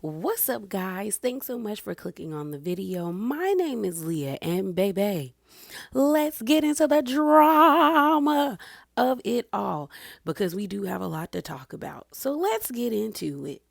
What's up, guys? Thanks so much for clicking on the video. My name is Leah, and baby, let's get into the drama of it all because we do have a lot to talk about. So let's get into it.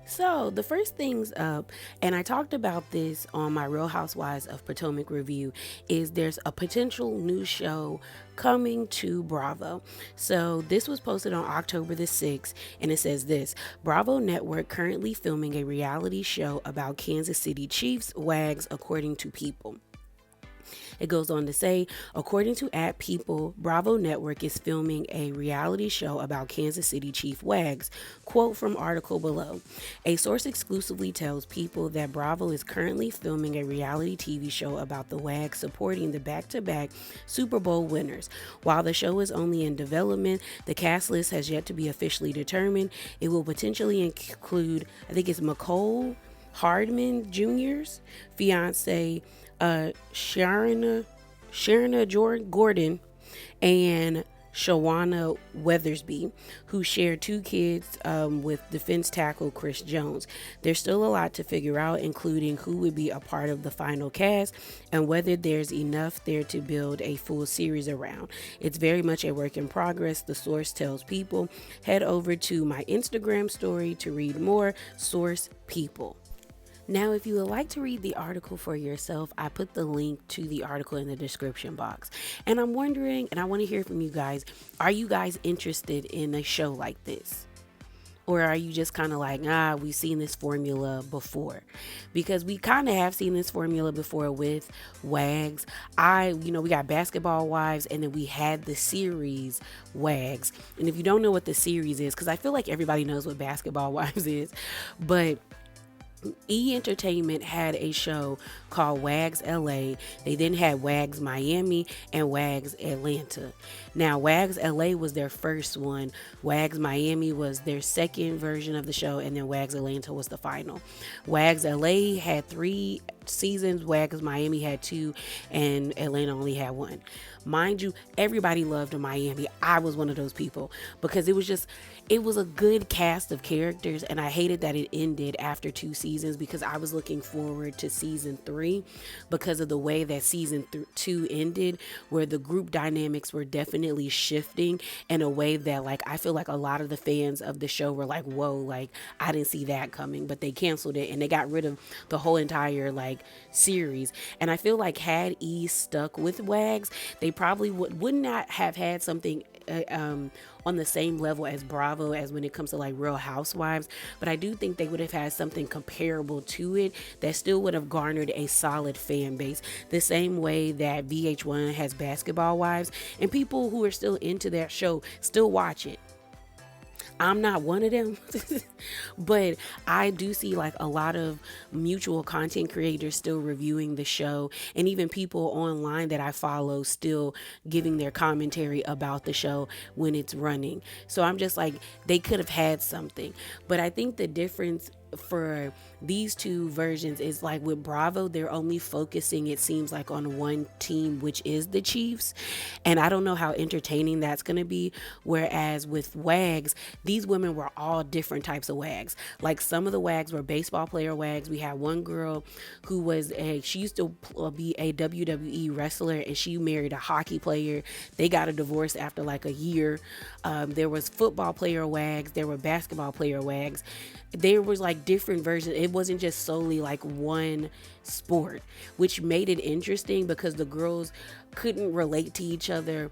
So, the first things up, and I talked about this on my Real Housewives of Potomac review, is there's a potential new show coming to Bravo. So, this was posted on October the 6th, and it says this: Bravo Network currently filming a reality show about Kansas City Chiefs WAGs, according to People. It goes on to say, according to @People, Bravo Network is filming a reality show about Kansas City Chief WAGs. Quote from article below. A source exclusively tells People that Bravo is currently filming a reality TV show about the WAGs supporting the back-to-back Super Bowl winners. While the show is only in development, the cast list has yet to be officially determined. It will potentially include, I think it's McCole Hardman Jr.'s fiance, Sharon Gordon, and Shawana Weathersby, who share two kids with defense tackle Chris Jones. There's still a lot to figure out, including who would be a part of the final cast and whether there's enough there to build a full series around. It's very much a work in progress, the source tells People. Head over to my Instagram story to read more. Source People. Now, if you would like to read the article for yourself, I put the link to the article in the description box. And I'm wondering, and I want to hear from you guys, are you guys interested in a show like this? Or are you just kind of like, we've seen this formula before? Because we kind of have seen this formula before with WAGs. We got Basketball Wives, and then we had the series WAGs. And if you don't know what the series is, because I feel like everybody knows what Basketball Wives is, but E Entertainment had a show called WAGs LA. They then had WAGs Miami and WAGs Atlanta. Now, WAGs LA was their first one. WAGs Miami was their second version of the show, and then WAGs Atlanta was the final. WAGs LA had 3 seasons. WAGs Miami had 2, and Atlanta only had 1. Mind you, everybody loved Miami. I was one of those people because it was a good cast of characters, and I hated that it ended after 2 seasons because I was looking forward to season 3 because of the way that season 2 ended, where the group dynamics were definitely shifting in a way that, like, I feel like a lot of the fans of the show were like, whoa, like, I didn't see that coming, but they canceled it and they got rid of the whole entire, like, series. And I feel like had E stuck with WAGs, they probably would not have had something on the same level as Bravo as when it comes to like Real Housewives, but I do think they would have had something comparable to it that still would have garnered a solid fan base, the same way that VH1 has Basketball Wives, and people who are still into that show still watch it. I'm not one of them, but I do see like a lot of mutual content creators still reviewing the show, and even people online that I follow still giving their commentary about the show when it's running. So I'm just like, they could have had something. But I think the difference for these 2 versions is like with Bravo, they're only focusing, it seems like, on one team, which is the Chiefs, and I don't know how entertaining that's going to be. Whereas with WAGs, these women were all different types of WAGs. Like, some of the WAGs were baseball player WAGs. We had one girl who was she used to be a WWE wrestler, and she married a hockey player. They got a divorce after like a year. There was football player WAGs, there were basketball player WAGs. There was like different versions. It wasn't just solely like one sport, which made it interesting because the girls couldn't relate to each other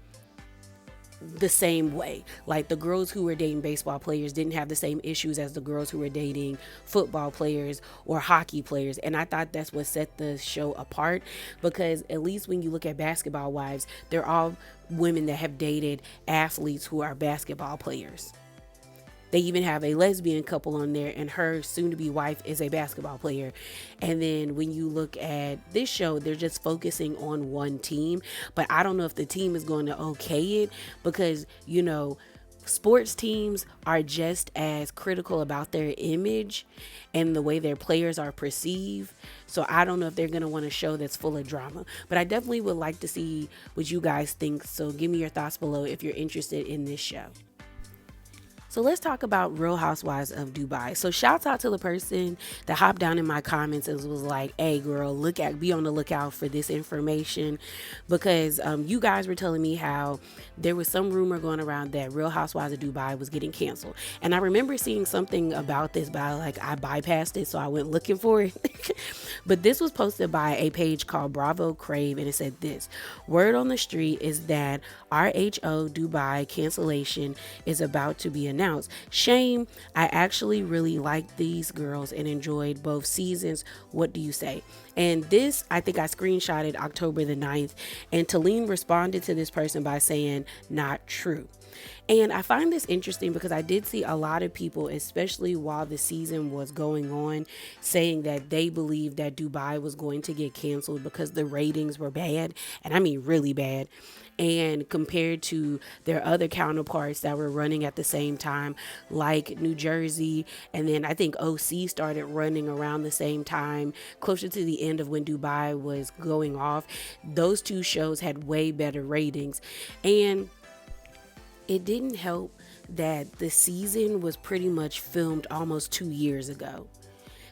the same way. Like, the girls who were dating baseball players didn't have the same issues as the girls who were dating football players or hockey players. And I thought that's what set the show apart, because at least when you look at Basketball Wives, they're all women that have dated athletes who are basketball players. They even have a lesbian couple on there, and her soon-to-be wife is a basketball player. And then when you look at this show, they're just focusing on one team. But I don't know if the team is going to okay it, because, sports teams are just as critical about their image and the way their players are perceived. So I don't know if they're going to want a show that's full of drama. But I definitely would like to see what you guys think. So give me your thoughts below if you're interested in this show. So let's talk about Real Housewives of Dubai. So shouts out to the person that hopped down in my comments and was like, "Hey, girl, be on the lookout for this information," because you guys were telling me how there was some rumor going around that Real Housewives of Dubai was getting canceled, and I remember seeing something about this, but I bypassed it, so I went looking for it. But this was posted by a page called Bravo Crave, and it said this: "Word on the street is that RHO Dubai cancellation is about to be announced. Shame, I actually really liked these girls and enjoyed both seasons. What do you say?" And this, I think I screenshotted October the 9th, and Talene responded to this person by saying, "Not true." And I find this interesting because I did see a lot of people, especially while the season was going on, saying that they believed that Dubai was going to get canceled because the ratings were bad. And I mean, really bad. And compared to their other counterparts that were running at the same time, like New Jersey, and then I think OC started running around the same time, closer to the end of when Dubai was going off. Those two shows had way better ratings. And it didn't help that the season was pretty much filmed almost 2 years ago.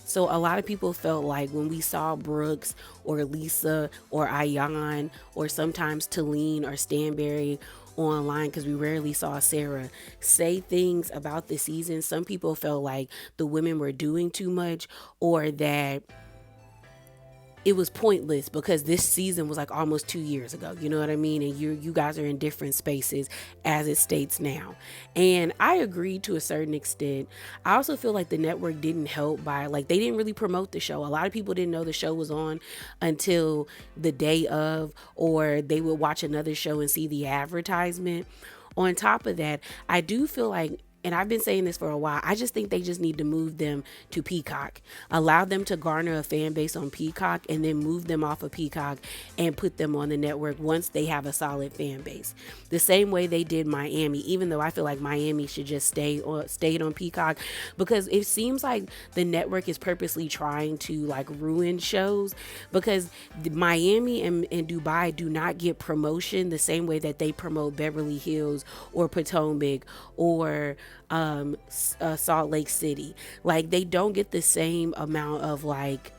So a lot of people felt like when we saw Brooks or Lisa or Aydin or sometimes Talene or Stanberry online, because we rarely saw Sarah, say things about the season, some people felt like the women were doing too much, or that it was pointless because this season was like almost 2 years ago. You know what I mean? And you guys are in different spaces as it states now. And I agree to a certain extent. I also feel like the network didn't help by, like, they didn't really promote the show. A lot of people didn't know the show was on until the day of, or they would watch another show and see the advertisement. On top of that, I do feel like, and I've been saying this for a while, I just think they just need to move them to Peacock. Allow them to garner a fan base on Peacock, and then move them off of Peacock and put them on the network once they have a solid fan base. The same way they did Miami, even though I feel like Miami should just stayed on Peacock, because it seems like the network is purposely trying to like ruin shows, because Miami and Dubai do not get promotion the same way that they promote Beverly Hills or Potomac or Salt Lake City. Like, they don't get the same amount of like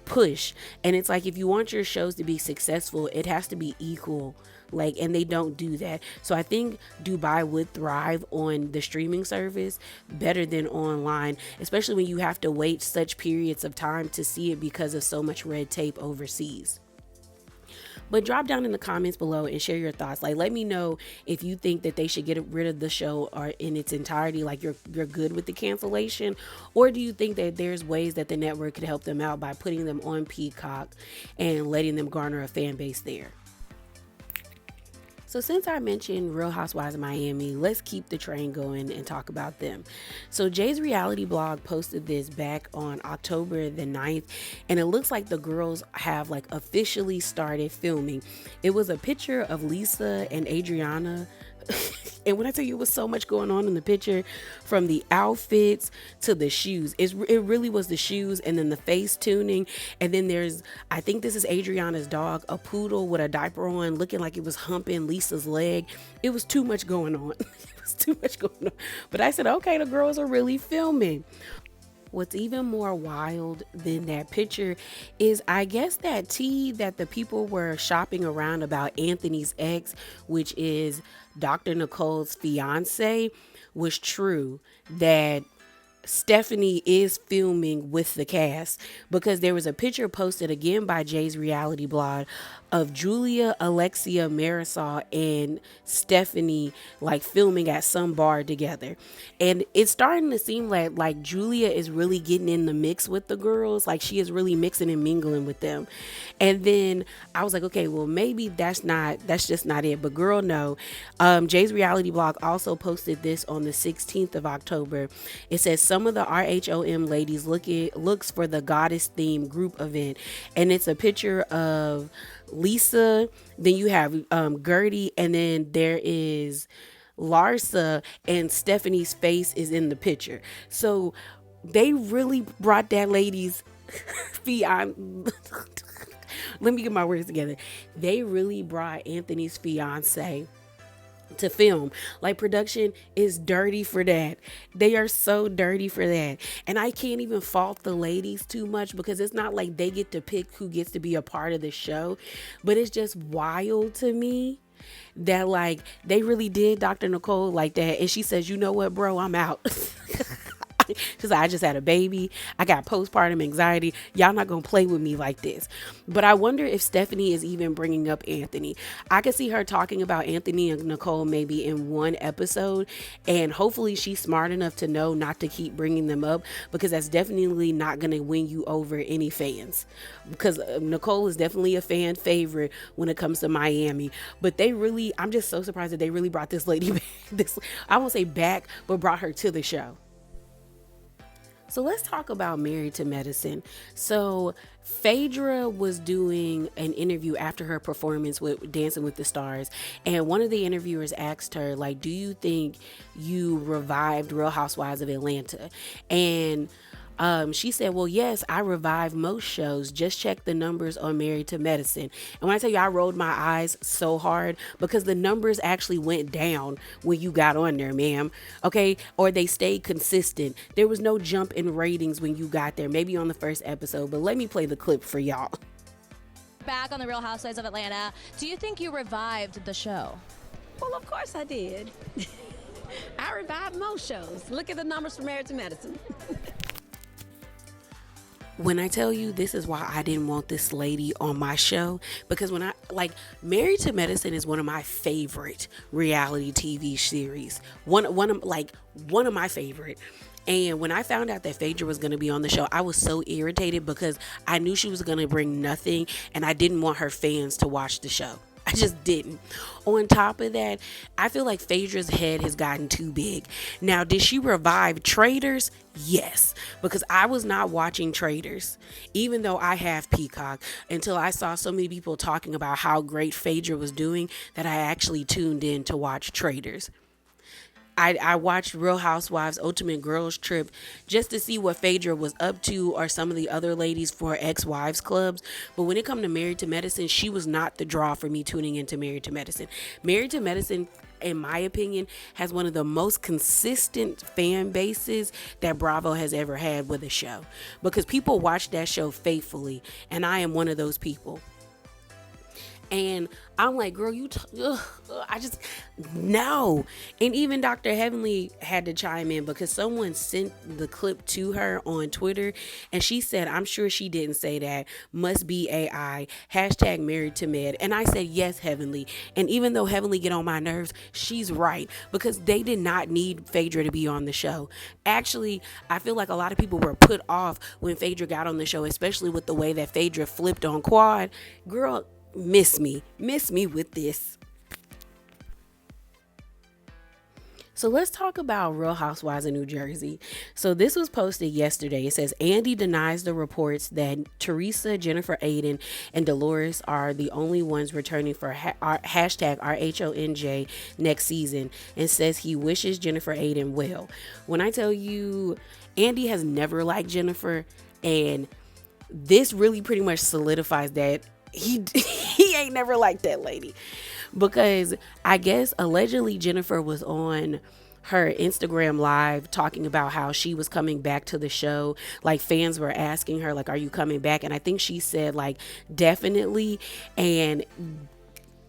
push. And it's like, if you want your shows to be successful, it has to be equal. Like, and they don't do that. So I think Dubai would thrive on the streaming service better than online, especially when you have to wait such periods of time to see it because of so much red tape overseas. But drop down in the comments below and share your thoughts. Like, let me know if you think that they should get rid of the show or in its entirety, like you're good with the cancellation, or do you think that there's ways that the network could help them out by putting them on Peacock and letting them garner a fan base there? So since I mentioned Real Housewives of Miami, let's keep the train going and talk about them. So Jay's reality blog posted this back on October the 9th, and it looks like the girls have like officially started filming. It was a picture of Lisa and Adriana. And when I tell you, it was so much going on in the picture, from the outfits to the shoes. It really was the shoes, and then the face tuning. And then I think this is Adriana's dog, a poodle with a diaper on, looking like it was humping Lisa's leg. It was too much going on. It was too much going on. But I said, okay, the girls are really filming. What's even more wild than that picture is, I guess, that tea that the people were shopping around about Anthony's ex, which is Dr. Nicole's fiance, was true. That Stephanie is filming with the cast, because there was a picture posted again by Jay's reality blog of Julia, Alexia, Marisol, and Stephanie like filming at some bar together. And it's starting to seem like Julia is really getting in the mix with the girls. Like, she is really mixing and mingling with them. And then I was like, okay, well, maybe that's just not it. But girl, no. Jay's reality blog also posted this on the 16th of October. It says, some of the RHOM ladies looks for the goddess theme group event. And it's a picture of Lisa, then you have Gertie, and then there is Larsa, and Stephanie's face is in the picture. So they really brought that lady's fiance. Let me get my words together. They really brought Anthony's fiance to film. Like, production is dirty for that. They are so dirty for that. And I can't even fault the ladies too much, because it's not like they get to pick who gets to be a part of the show, but it's just wild to me that like they really did Dr. Nicole like that. And she says, you know what, bro, I'm out. She's like, I just had a baby. I got postpartum anxiety. Y'all not going to play with me like this. But I wonder if Stephanie is even bringing up Anthony. I could see her talking about Anthony and Nicole maybe in one episode. And hopefully she's smart enough to know not to keep bringing them up, because that's definitely not going to win you over any fans. Because Nicole is definitely a fan favorite when it comes to Miami. But I'm just so surprised that they really brought this lady back. I won't say back, but brought her to the show. So let's talk about Married to Medicine. So Phaedra was doing an interview after her performance with Dancing with the Stars. And one of the interviewers asked her, like, do you think you revived Real Housewives of Atlanta? And she said, well, yes, I revive most shows. Just check the numbers on Married to Medicine. And when I tell you, I rolled my eyes so hard, because the numbers actually went down when you got on there, ma'am. Okay. Or they stayed consistent. There was no jump in ratings when you got there, maybe on the first episode. But let me play the clip for y'all. Back on the Real Housewives of Atlanta, do you think you revived the show? Well, of course I did. I revived most shows. Look at the numbers for Married to Medicine. When I tell you, this is why I didn't want this lady on my show, because when Married to Medicine is one of my favorite reality TV series. One of my favorite. And when I found out that Phaedra was going to be on the show, I was so irritated, because I knew she was going to bring nothing, and I didn't want her fans to watch the show. I just didn't. On top of that, I feel like Phaedra's head has gotten too big. Now, did she revive Traitors? Yes, because I was not watching Traitors, even though I have Peacock, until I saw so many people talking about how great Phaedra was doing that I actually tuned in to watch Traitors. I watched Real Housewives Ultimate Girls Trip just to see what Phaedra was up to, or some of the other ladies for ex-wives clubs. But when it come to Married to Medicine, she was not the draw for me tuning into Married to Medicine. Married to Medicine, in my opinion, has one of the most consistent fan bases that Bravo has ever had with a show, because people watch that show faithfully, and I am one of those people. And I'm like, girl, I just, no. And even Dr. Heavenly had to chime in, because someone sent the clip to her on Twitter, and she said, I'm sure she didn't say that. Must be AI. # Married to Med. And I said, yes, Heavenly. And even though Heavenly get on my nerves, she's right, because they did not need Phaedra to be on the show. Actually, I feel like a lot of people were put off when Phaedra got on the show, especially with the way that Phaedra flipped on Quad. Girl, miss me with this. So let's talk about Real Housewives of New Jersey. So this was posted yesterday. It says, Andy denies the reports that Teresa, Jennifer, Aydin, and Dolores are the only ones returning for #RHONJ next season, and says he wishes Jennifer Aydin well. When I tell you, Andy has never liked Jennifer, and this really pretty much solidifies that he ain't never liked that lady, because I guess allegedly Jennifer was on her Instagram live talking about how she was coming back to the show. Like, fans were asking her, like, are you coming back? And I think she said, like, definitely. And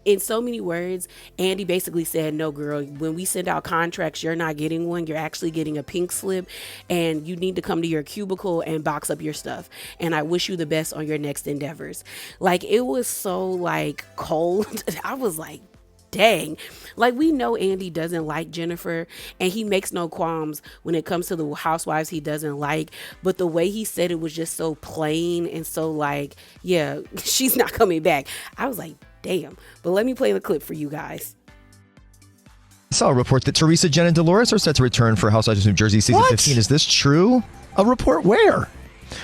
in so many words, Andy basically said, no, girl, when we send out contracts, you're not getting one. You're actually getting a pink slip, and you need to come to your cubicle and box up your stuff. And I wish you the best on your next endeavors. Like, it was so, like, cold. I was like, dang. Like, we know Andy doesn't like Jennifer, and he makes no qualms when it comes to the housewives he doesn't like. But the way he said it was just so plain and so like, yeah, she's not coming back. I was like, damn. But let me play the clip for you guys. I saw a report that Teresa, Jen, and Dolores are set to return for Housewives of New Jersey season 15. Is this true? A report where?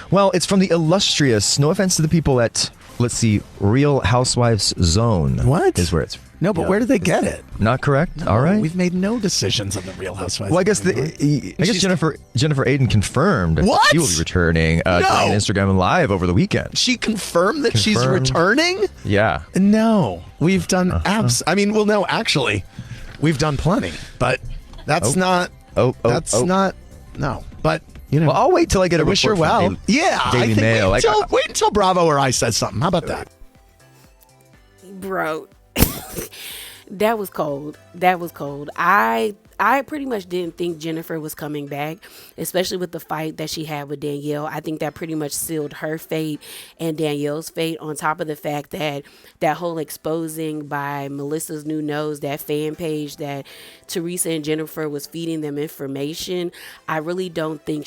Well, it's from the illustrious, no offense to the people at, let's see, Real Housewives Zone. What? Is where it's. No, but where did they get it? Not correct? No, all right. We've made no decisions on the Real Housewives. Well, I guess Jennifer Aydin confirmed what? She will be returning during an Instagram Live over the weekend. She confirmed that she's returning? Yeah. No. We've done apps. I mean, well, no, actually, We've done plenty, but that's not. That's not. No, but Well, I'll wait till I get a wish report her well. from Daily I think Mail. wait until Bravo or I said something. How about that? Bro, that was cold. I pretty much didn't think Jennifer was coming back, especially with the fight that she had with Danielle. I think that pretty much sealed her fate and Danielle's fate, on top of the fact that that whole exposing by Melissa's New Nose, that fan page that Teresa and Jennifer was feeding them information. I really don't think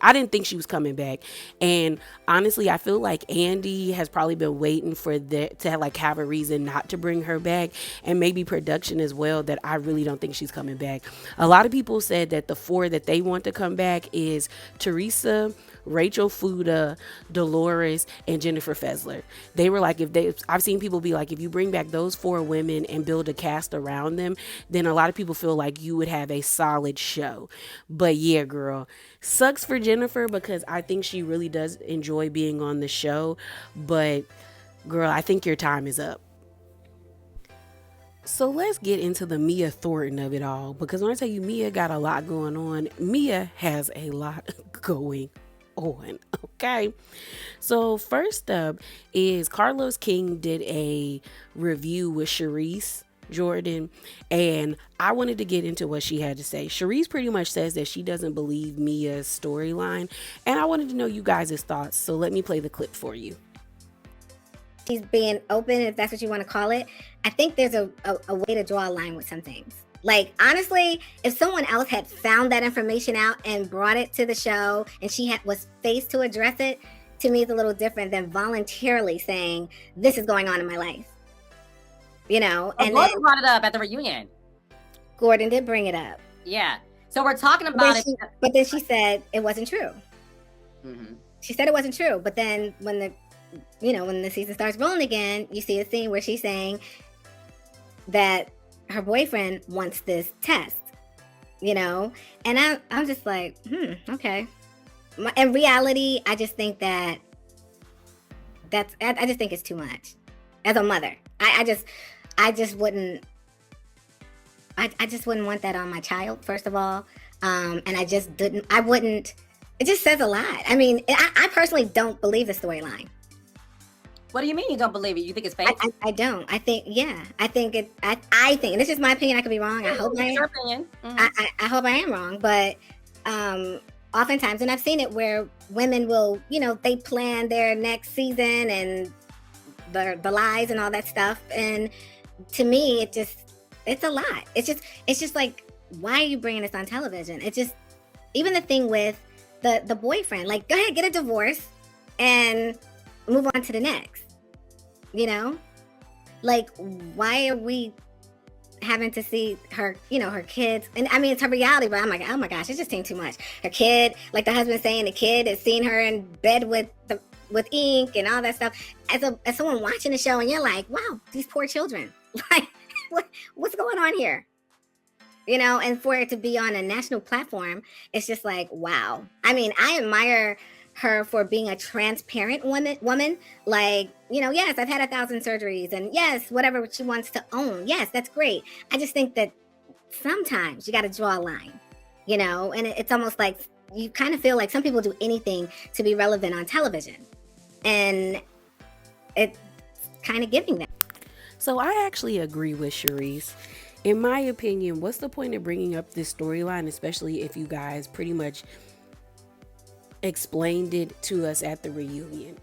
I didn't think she was coming back. And honestly, I feel like Andy has probably been waiting for that to have a reason not to bring her back, and maybe production as well, that I really don't think she's coming back. A lot of people said that the 4 that they want to come back is Teresa, Rachel Fuda, Dolores, and Jennifer Fessler. They were like, I've seen people be like, if you bring back those 4 women and build a cast around them, then a lot of people feel like you would have a solid show. But yeah, girl, sucks for Jennifer, because I think she really does enjoy being on the show. But girl, I think your time is up. So let's get into the Mia Thornton of it all, because when I tell you Mia got a lot going on, Mia has a lot going on, okay? So first up is Carlos King did a review with Sharice Jordan, and I wanted to get into what she had to say. Sharice pretty much says that she doesn't believe Mia's storyline, and I wanted to know you guys' thoughts, so let me play the clip for you. She's being open, if that's what you want to call it. I think there's a way to draw a line with some things. Like, honestly, if someone else had found that information out and brought it to the show and she was faced to address it, to me it's a little different than voluntarily saying, this is going on in my life. You know? And Gordon brought it up at the reunion. Gordon did bring it up. Yeah. So we're talking about it. But then she said it wasn't true. Mm-hmm. She said it wasn't true. But then when the season starts rolling again, you see a scene where she's saying that her boyfriend wants this test, and I'm just like, okay. In reality, I just think I just think it's too much. As a mother, I just wouldn't want that on my child, first of all. And I wouldn't. It just says a lot. I mean, I personally don't believe the storyline. What do you mean you don't believe it? You think it's fake? I don't. I think, I think, and this is my opinion, I could be wrong. I hope your opinion. Mm-hmm. I hope I am wrong, but oftentimes, and I've seen it where women will, they plan their next season and the lies and all that stuff. And to me, it's a lot. It's just like, why are you bringing this on television? It's just, even the thing with the boyfriend, like, go ahead, get a divorce and move on to the next, like, why are we having to see her, her kids? And I mean, it's her reality, but I'm like, oh my gosh, it just seemed too much. Her kid, like the husband saying, the kid is seeing her in bed with ink and all that stuff. As someone watching the show, and you're like, wow, these poor children, like, what's going on here? And for it to be on a national platform, it's just like, wow. I mean, I admire her for being a transparent woman. Like, yes, I've had 1,000 surgeries, and yes, whatever she wants to own. Yes, that's great. I just think that sometimes you got to draw a line, and it's almost like you kind of feel like some people do anything to be relevant on television, and it's kind of giving that. So I actually agree with Sharice. In my opinion, what's the point of bringing up this storyline, especially if you guys pretty much explained it to us at the reunion?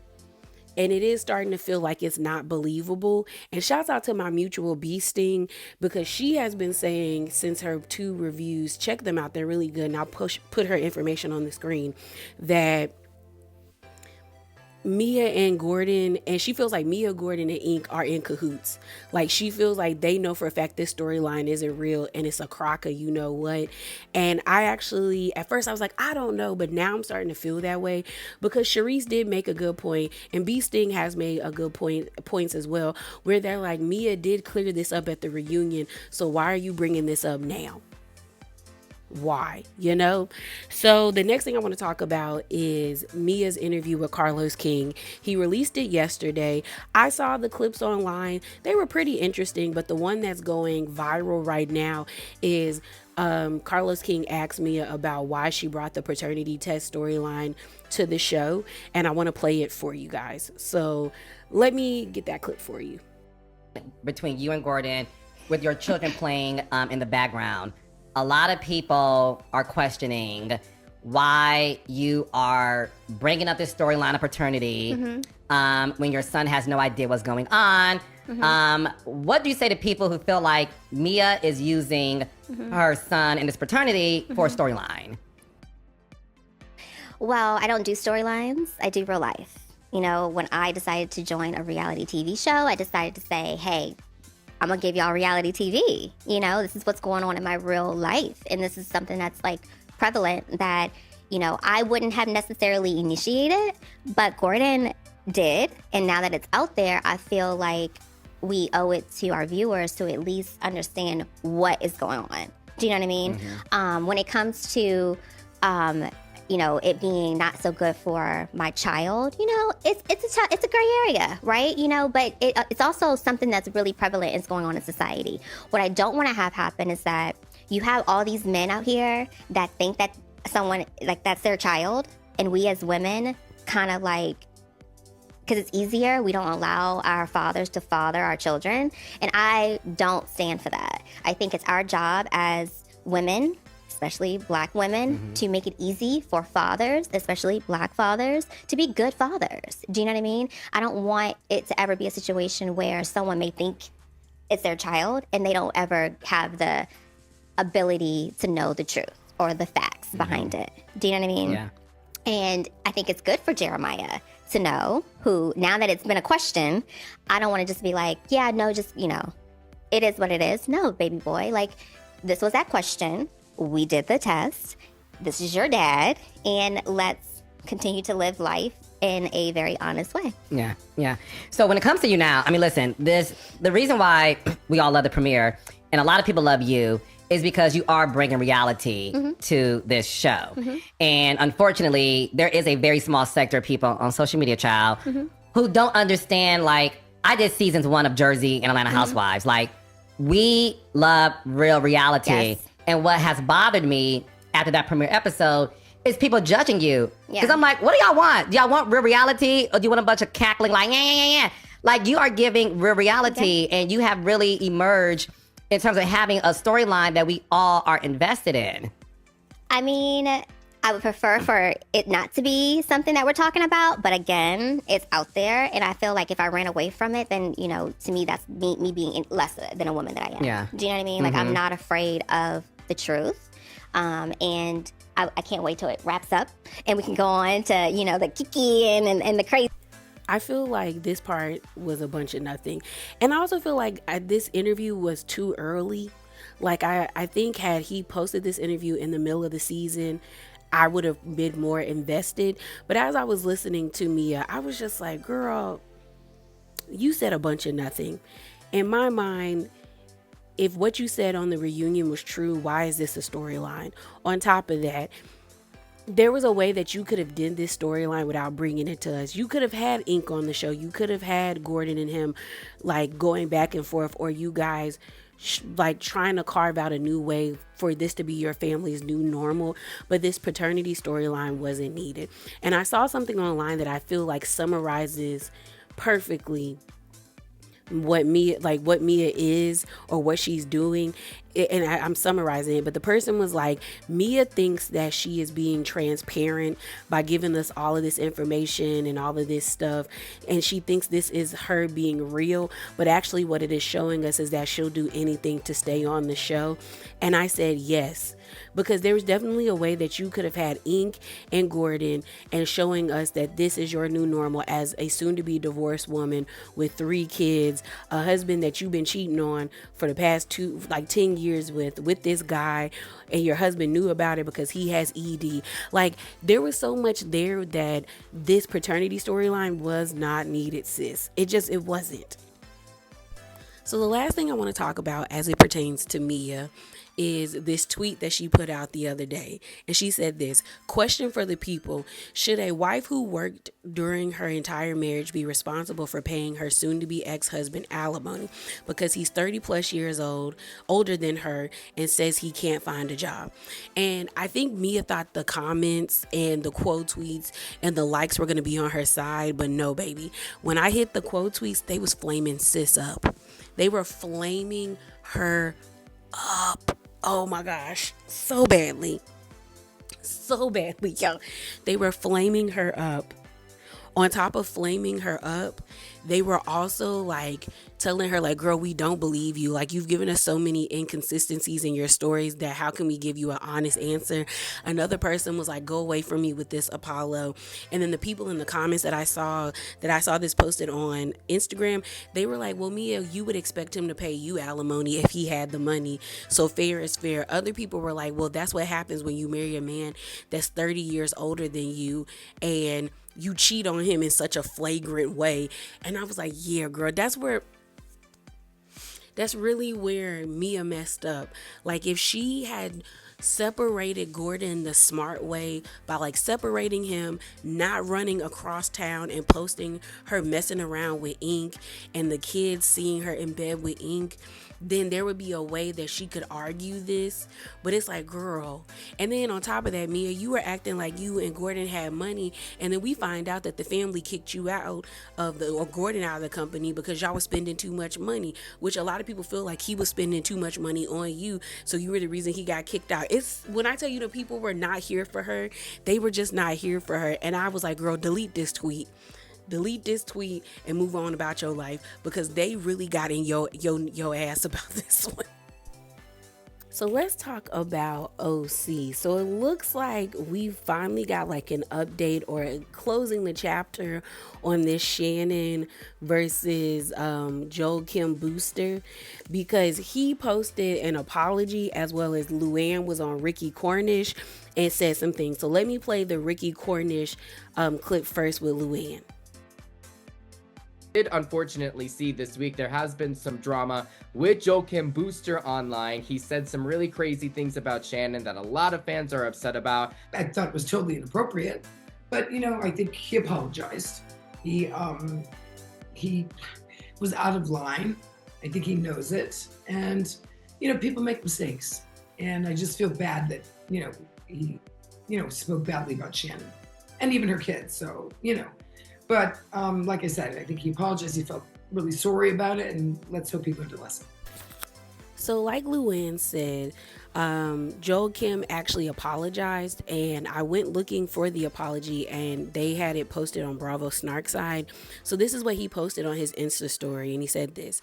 And it is starting to feel like it's not believable. And shouts out to my mutual bee Sting, because she has been saying since her 2 reviews, check them out, they're really good, and I'll put her information on the screen, that Mia and Gordon, and she feels like Mia, Gordon, and Ink are in cahoots. Like, she feels like they know for a fact this storyline isn't real and it's a crock of you know what. And I actually, at first I was like, I don't know, but now I'm starting to feel that way, because Sharice did make a good point, and B Sting has made a good points as well, where they're like, Mia did clear this up at the reunion, so why are you bringing this up now? why, you know? So the next thing I want to talk about is Mia's interview with Carlos King. He released it yesterday. I saw the clips online. They were pretty interesting, but the one that's going viral right now is Carlos King asked Mia about why she brought the paternity test storyline to the show, and I want to play it for you guys. So let me get that clip for you. Between you and Gordon, with your children playing in the background, a lot of people are questioning why you are bringing up this storyline of paternity when your son has no idea what's going on. What do you say to people who feel like Mia is using her son in this paternity for a storyline? Well, I don't do storylines. I do real life. You know, when I decided to join a reality TV show, I decided to say, hey, I'm gonna give y'all reality TV. You know, this is what's going on in my real life. And this is something that's like prevalent that, you know, I wouldn't have necessarily initiated, but Gordon did. And now that it's out there, I feel like we owe it to our viewers to at least understand what is going on. Do you know what I mean? When it comes to, you know, it being not so good for my child, you know, it's a gray area, right? You know, but it's also something that's really prevalent and is going on in society. What I don't want to have happen is that you have all these men out here that think that someone, like, that's their child, and we as women kind of like, because it's easier, we don't allow our fathers to father our children, and I don't stand for that. I think it's our job as women, especially Black women, to make it easy for fathers, especially Black fathers, to be good fathers. Do you know what I mean? I don't want it to ever be a situation where someone may think it's their child and they don't ever have the ability to know the truth or the facts behind it. Do you know what I mean? Yeah. And I think it's good for Jeremiah to know, who, now that it's been a question, I don't want to just be like, yeah, no, just, you know, it is what it is. No, baby boy, like, this was that question. We did the test. This is your dad, and let's continue to live life in a very honest way. Yeah, yeah. So when it comes to you now, I mean, listen, the reason why we all love the premiere, and a lot of people love you, is because you are bringing reality to this show. And unfortunately, there is a very small sector of people on social media, child, who don't understand, like, I did seasons 1 of Jersey and Atlanta Housewives. Like, we love real reality. Yes. And what has bothered me after that premiere episode is people judging you. Because I'm like, what do y'all want? Do y'all want real reality? Or do you want a bunch of cackling like, yeah? Like, you are giving real reality, and you have really emerged in terms of having a storyline that we all are invested in. I mean, I would prefer for it not to be something that we're talking about, but again, it's out there, and I feel like if I ran away from it, then, you know, to me, that's me being less than a woman that I am. Yeah. Do you know what I mean? Like, I'm not afraid of the truth, and I can't wait till it wraps up, and we can go on to, you know, the kiki and the crazy. I feel like this part was a bunch of nothing. And I also feel like this interview was too early. Like, I think had he posted this interview in the middle of the season, I would have been more invested. But as I was listening to Mia, I was just like, girl, you said a bunch of nothing. In my mind, if what you said on the reunion was true, why is this a storyline? On top of that, there was a way that you could have done this storyline without bringing it to us. You could have had Ink on the show. You could have had Gordon and him like going back and forth, or you guys like trying to carve out a new way for this to be your family's new normal. But this paternity storyline wasn't needed. And I saw something online that I feel like summarizes perfectly what Mia is or what she's doing. And I'm summarizing it, but the person was like, Mia thinks that she is being transparent by giving us all of this information and all of this stuff, and she thinks this is her being real, but actually what it is showing us is that she'll do anything to stay on the show. And I said yes, because there was definitely a way that you could have had Ink and Gordon and showing us that this is your new normal as a soon-to-be divorced woman with 3 kids, a husband that you've been cheating on for the past 10 years with this guy, and your husband knew about it because he has ED. Like, there was so much there that this paternity storyline was not needed, sis. It wasn't. So the last thing I want to talk about as it pertains to Mia is this tweet that she put out the other day. And she said this: question for the people. Should a wife who worked during her entire marriage be responsible for paying her soon-to-be ex-husband alimony because he's 30 plus years old, older than her, and says he can't find a job? And I think Mia thought the comments and the quote tweets and the likes were going to be on her side, but no, baby. When I hit the quote tweets, they was flaming sis up. They were flaming her up. Oh my gosh, so badly, yo. They were flaming her up. On top of flaming her up, they were also like telling her, like, girl, we don't believe you. Like, you've given us so many inconsistencies in your stories that how can we give you an honest answer? Another person was like, go away from me with this, Apollo. And then the people in the comments that I saw this posted on Instagram, they were like, well, Mia, you would expect him to pay you alimony if he had the money. So fair is fair. Other people were like, well, that's what happens when you marry a man that's 30 years older than you and you cheat on him in such a flagrant way. And I was like, yeah, girl, that's really where Mia messed up. Like, if she had separated Gordon the smart way by like separating him, not running across town and posting her messing around with ink and the kids seeing her in bed with ink, then there would be a way that she could argue this. But it's like, girl. And then on top of that, Mia, you were acting like you and Gordon had money, and then we find out that the family kicked you out of or Gordon out of the company because y'all was spending too much money, which a lot of people feel like he was spending too much money on you, so you were the reason he got kicked out. It's when I tell you the people were not here for her, they were just not here for her. And I was like, girl, delete this tweet and move on about your life, because they really got in your ass about this one. So let's talk about OC. So it looks like we finally got like an update or closing the chapter on this Shannon versus Joel Kim Booster, because he posted an apology, as well as Luann was on Ricky Cornish and said some things. So let me play the Ricky Cornish clip first with Luann. Did unfortunately see this week there has been some drama with Joel Kim Booster online. He said some really crazy things about Shannon that a lot of fans are upset about. I thought it was totally inappropriate, but I think he apologized. He was out of line. I think he knows it, and people make mistakes, and I just feel bad that he spoke badly about Shannon and even her kids. So But like I said, I think he apologized. He felt really sorry about it, and let's hope he learned a lesson. So like Luann said, Joel Kim actually apologized, and I went looking for the apology, and they had it posted on Bravo Snark side. So this is what he posted on his Insta story, and he said this: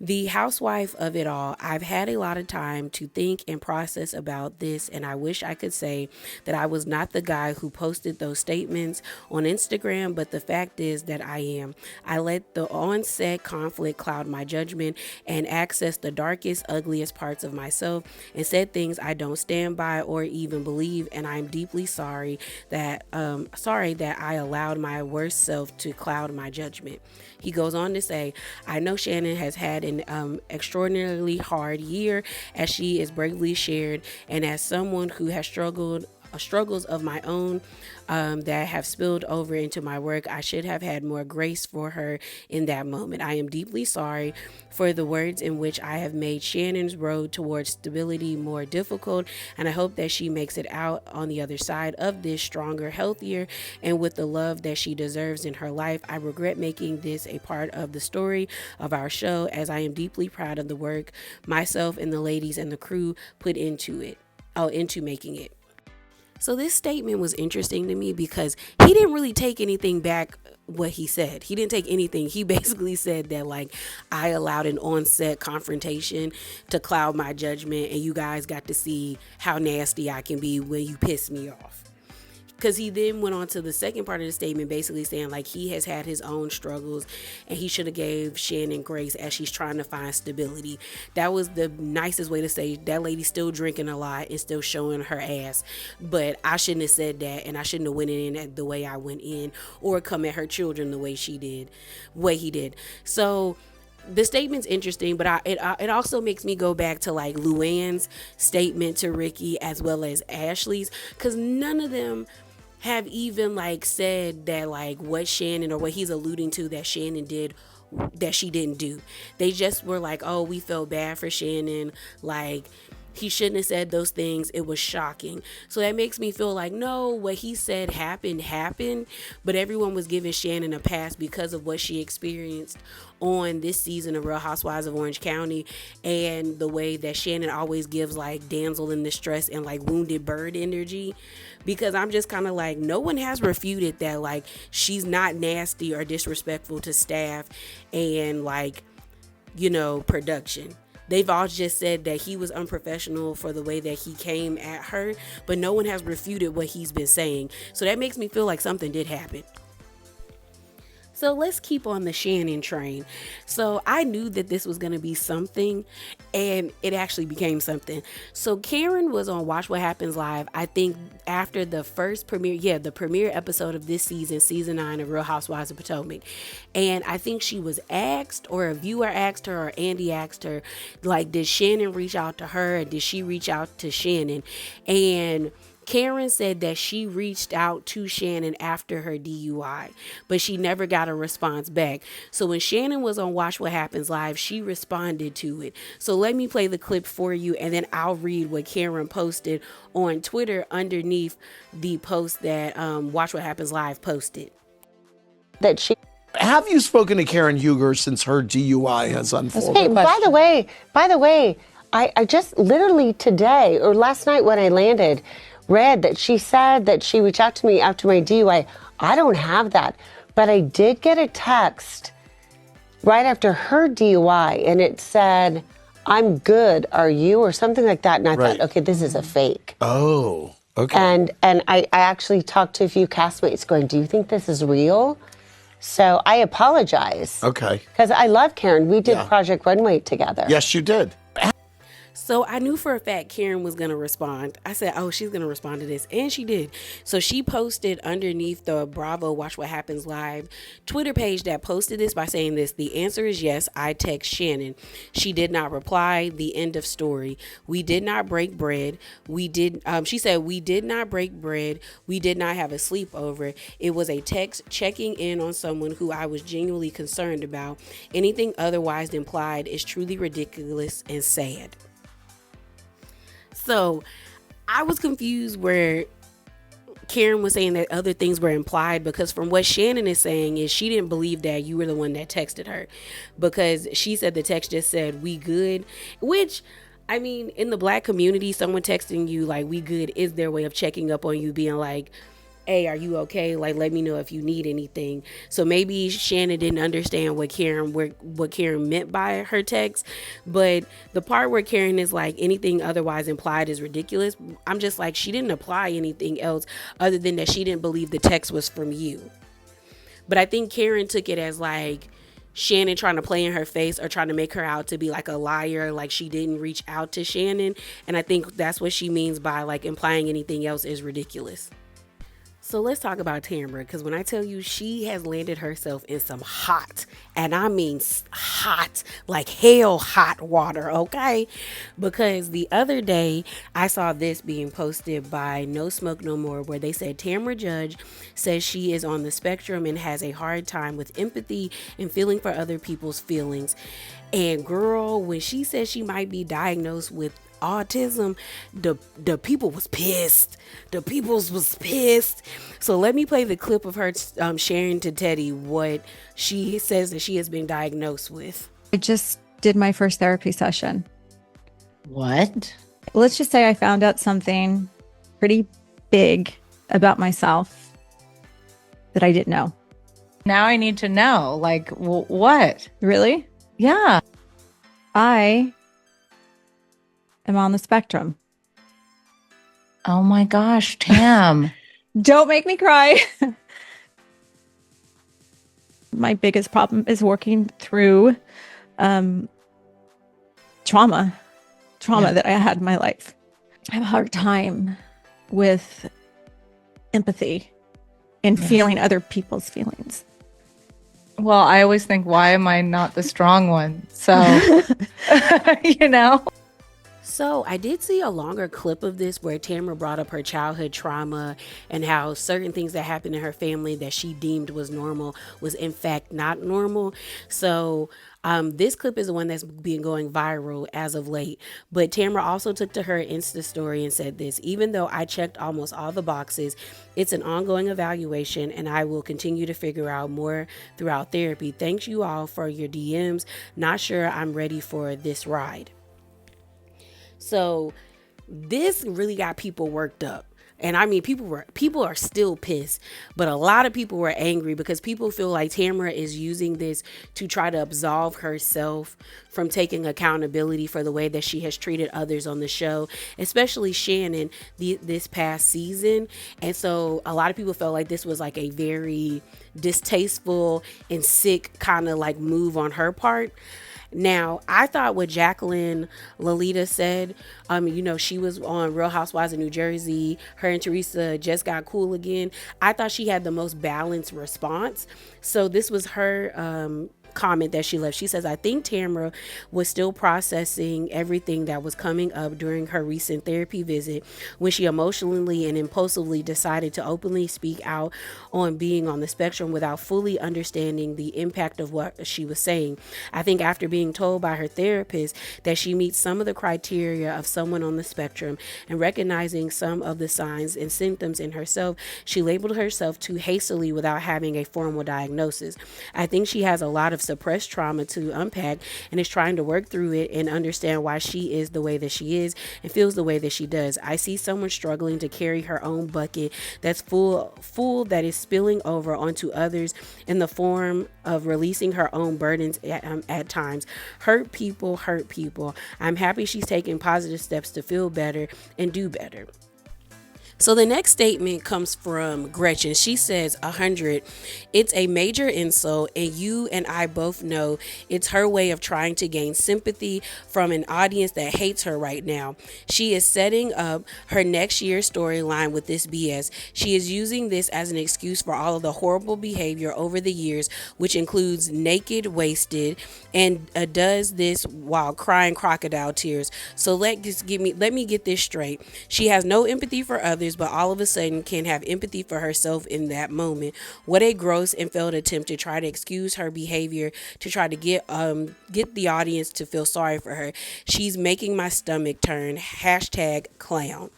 the housewife of it all, I've had a lot of time to think and process about this, and I wish I could say that I was not the guy who posted those statements on Instagram, but the fact is that I am. I let the on-set conflict cloud my judgment and access the darkest, ugliest parts of myself and said things I don't stand by or even believe, and I'm deeply sorry that I allowed my worst self to cloud my judgment. He goes on to say, I know Shannon has had an extraordinarily hard year, as she is bravely shared, and as someone who has struggles of my own that have spilled over into my work, I should have had more grace for her in that moment. I am deeply sorry for the words in which I have made Shannon's road towards stability more difficult, and I hope that she makes it out on the other side of this stronger, healthier, and with the love that she deserves in her life. I regret making this a part of the story of our show, as I am deeply proud of the work myself and the ladies and the crew put into making it. So this statement was interesting to me because he didn't really take anything back what he said. He didn't take anything. He basically said that, like, I allowed an on-set confrontation to cloud my judgment, and you guys got to see how nasty I can be when you piss me off. Because he then went on to the second part of the statement, basically saying like he has had his own struggles and he should have gave Shannon grace as she's trying to find stability. That was the nicest way to say that lady's still drinking a lot and still showing her ass. But I shouldn't have said that, and I shouldn't have went in the way I went in or come at her children the way he did. So the statement's interesting, but it also makes me go back to like Luann's statement to Ricky as well as Ashley's, because none of them have even like said that like what Shannon or what he's alluding to that Shannon did that she didn't do. They just were like, oh, we felt bad for Shannon, like he shouldn't have said those things, it was shocking. So that makes me feel like, no, what he said happened, but everyone was giving Shannon a pass because of what she experienced on this season of Real Housewives of Orange County, and the way that Shannon always gives like damsel in distress and like wounded bird energy. Because I'm just kind of like, no one has refuted that like she's not nasty or disrespectful to staff and like, you know, production. They've all just said that he was unprofessional for the way that he came at her, but no one has refuted what he's been saying. So that makes me feel like something did happen. So let's keep on the Shannon train. So I knew that this was going to be something, and it actually became something. So Karen was on Watch What Happens Live, I think after the first premiere, the premiere episode of this season, season 9 of Real Housewives of Potomac. And I think she was asked, or a viewer asked her, or Andy asked her, like, did Shannon reach out to her, or did she reach out to Shannon? And Karen said that she reached out to Shannon after her DUI, but she never got a response back. So when Shannon was on Watch What Happens Live, she responded to it. So let me play the clip for you, and then I'll read what Karen posted on Twitter underneath the post that Watch What Happens Live posted. Have you spoken to Karen Huger since her DUI has unfolded? Hey, by the way, I just literally today or last night when I landed, read that she said that she reached out to me after my DUI. I don't have that, but I did get a text right after her DUI, and it said, "I'm good, are you?" or something like that. And I thought, okay, this is a fake. Oh, okay. And I actually talked to a few castmates going, do you think this is real? So I apologize. Okay. Because I love Karen. We did Project Runway together. Yes, you did. So I knew for a fact Karen was going to respond. I said, oh, she's going to respond to this. And she did. So she posted underneath the Bravo Watch What Happens Live Twitter page that posted this by saying this: the answer is yes, I text Shannon. She did not reply. The end of story. We did not break bread. She said, we did not break bread. We did not have a sleepover. It was a text checking in on someone who I was genuinely concerned about. Anything otherwise implied is truly ridiculous and sad. So I was confused where Karen was saying that other things were implied, because from what Shannon is saying is she didn't believe that you were the one that texted her, because she said the text just said, we good, which, I mean, in the Black community, someone texting you like we good is their way of checking up on you, being like, hey, are you okay? Like, let me know if you need anything. So maybe Shannon didn't understand what Karen meant by her text. But the part where Karen is like, anything otherwise implied is ridiculous, I'm just like, she didn't apply anything else other than that she didn't believe the text was from you. But I think Karen took it as like Shannon trying to play in her face or trying to make her out to be like a liar, like she didn't reach out to Shannon. And I think that's what she means by like implying anything else is ridiculous. So let's talk about Tamra, because when I tell you she has landed herself in some hot, and I mean hot, like hell hot water, okay? Because the other day I saw this being posted by No Smoke No More, where they said Tamra Judge says she is on the spectrum and has a hard time with empathy and feeling for other people's feelings. And girl, when she said she might be diagnosed with autism, the people was pissed. The peoples was pissed. So let me play the clip of her sharing to Teddy what she says that she has been diagnosed with. I just did my first therapy session. What? Let's just say I found out something pretty big about myself that I didn't know. Now I need to know, like, what? Really? Yeah. I am on the spectrum. Oh my gosh, Tam. Don't make me cry. My biggest problem is working through trauma that I had in my life. I have a hard time with empathy and feeling other people's feelings. Well, I always think, why am I not the strong one? So, you know? So I did see a longer clip of this where Tamra brought up her childhood trauma and how certain things that happened in her family that she deemed was normal was in fact not normal. So this clip is the one that's been going viral as of late. But Tamra also took to her Insta story and said this: even though I checked almost all the boxes, it's an ongoing evaluation and I will continue to figure out more throughout therapy. Thanks you all for your DMs. Not sure I'm ready for this ride. So this really got people worked up. And I mean, people are still pissed, but a lot of people were angry because people feel like Tamra is using this to try to absolve herself from taking accountability for the way that she has treated others on the show, especially Shannon this past season. And so a lot of people felt like this was like a very distasteful and sick kind of like move on her part. Now, I thought what Jacqueline Lolita said, she was on Real Housewives of New Jersey. Her and Teresa just got cool again. I thought she had the most balanced response. So this was her comment that she left. She says, I think Tamra was still processing everything that was coming up during her recent therapy visit when she emotionally and impulsively decided to openly speak out on being on the spectrum without fully understanding the impact of what she was saying. I think after being told by her therapist that she meets some of the criteria of someone on the spectrum and recognizing some of the signs and symptoms in herself, she labeled herself too hastily without having a formal diagnosis. I think she has a lot of suppressed trauma to unpack and is trying to work through it and understand why she is the way that she is and feels the way that she does. I see someone struggling to carry her own bucket that's full that is spilling over onto others in the form of releasing her own burdens at times. Hurt people. I'm happy she's taking positive steps to feel better and do better. So the next statement comes from Gretchen. She says, 100, it's a major insult, and you and I both know it's her way of trying to gain sympathy from an audience that hates her right now. She is setting up her next year's storyline with this BS. She is using this as an excuse for all of the horrible behavior over the years, which includes naked, wasted, and does this while crying crocodile tears. So let me get this straight. She has no empathy for others, but all of a sudden can have empathy for herself in that moment. What a gross and failed attempt to try to excuse her behavior to try to get the audience to feel sorry for her. She's making my stomach turn. #clown.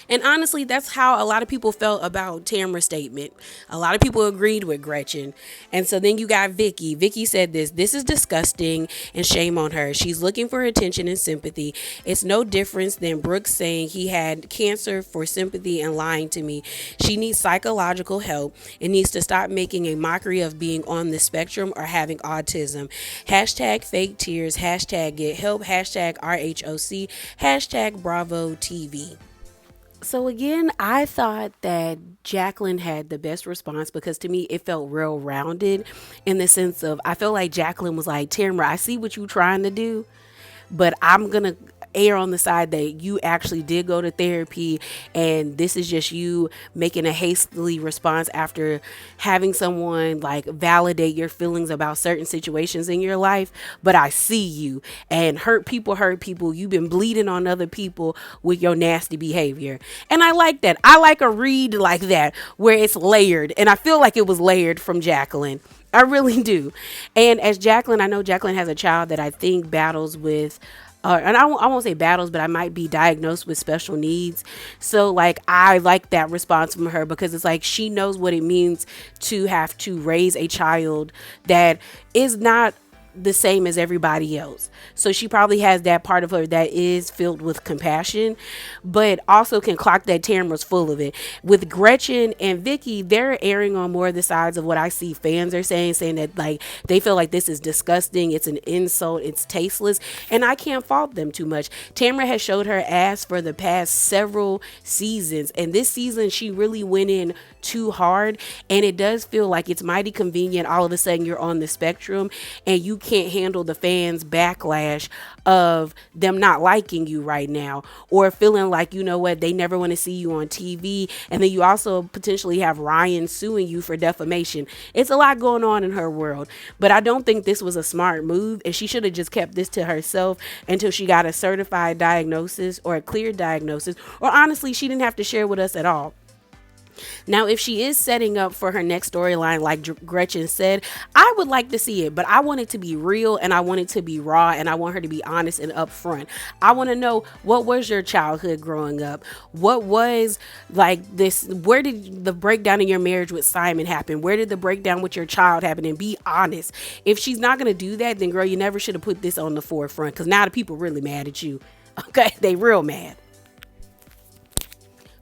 And honestly, that's how a lot of people felt about Tamra's statement. A lot of people agreed with Gretchen. And so then you got Vicky. Vicky said this is disgusting and shame on her. She's looking for attention and sympathy. It's no difference than Brooks saying he had cancer for sympathy and lying to me. She needs psychological help and needs to stop making a mockery of being on the spectrum or having autism. #fake tears. #get help. #RHOC. #Bravo TV. So again, I thought that Jacqueline had the best response because to me it felt real rounded in the sense of I felt like Jacqueline was like, Tamra, I see what you're trying to do, but I'm going to err on the side that you actually did go to therapy and this is just you making a hastily response after having someone like validate your feelings about certain situations in your life. But I see you, and hurt people. You've been bleeding on other people with your nasty behavior. And I like that. I like a read like that where it's layered, and I feel like it was layered from Jacqueline. I really do. And as Jacqueline, I know Jacqueline has a child that I think battles with and I won't say battles, but I might be diagnosed with special needs. So like, I like that response from her because it's like, she knows what it means to have to raise a child that is not the same as everybody else. So she probably has that part of her that is filled with compassion, but also can clock that Tamra's full of it. With Gretchen and Vicky, they're airing on more of the sides of what I see fans are saying that like they feel like this is disgusting, it's an insult, it's tasteless, and I can't fault them too much. Tamra has showed her ass for the past several seasons, and this season she really went in too hard, and it does feel like it's mighty convenient all of a sudden you're on the spectrum and you can't handle the fans' backlash of them not liking you right now, or feeling like, you know what, they never want to see you on TV. And then you also potentially have Ryan suing you for defamation. It's a lot going on in her world, but I don't think this was a smart move, and she should have just kept this to herself until she got a certified diagnosis or a clear diagnosis, or honestly, she didn't have to share with us at all. Now, if she is setting up for her next storyline, like Gretchen said, I would like to see it, but I want it to be real, and I want it to be raw, and I want her to be honest and upfront. I want to know, what was your childhood growing up? What was like this? Where did the breakdown in your marriage with Simon happen? Where did the breakdown with your child happen? And be honest. If she's not going to do that, then girl, you never should have put this on the forefront, because now the people really mad at you. Okay, they real mad.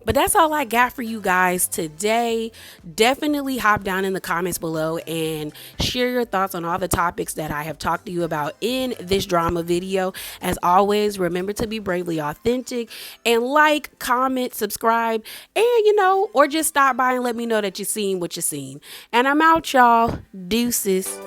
But that's all I got for you guys today. Definitely hop down in the comments below and share your thoughts on all the topics that I have talked to you about in this drama video. As always, remember to be bravely authentic and like, comment, subscribe, and or just stop by and let me know that you've seen what you've seen. And I'm out, y'all. Deuces.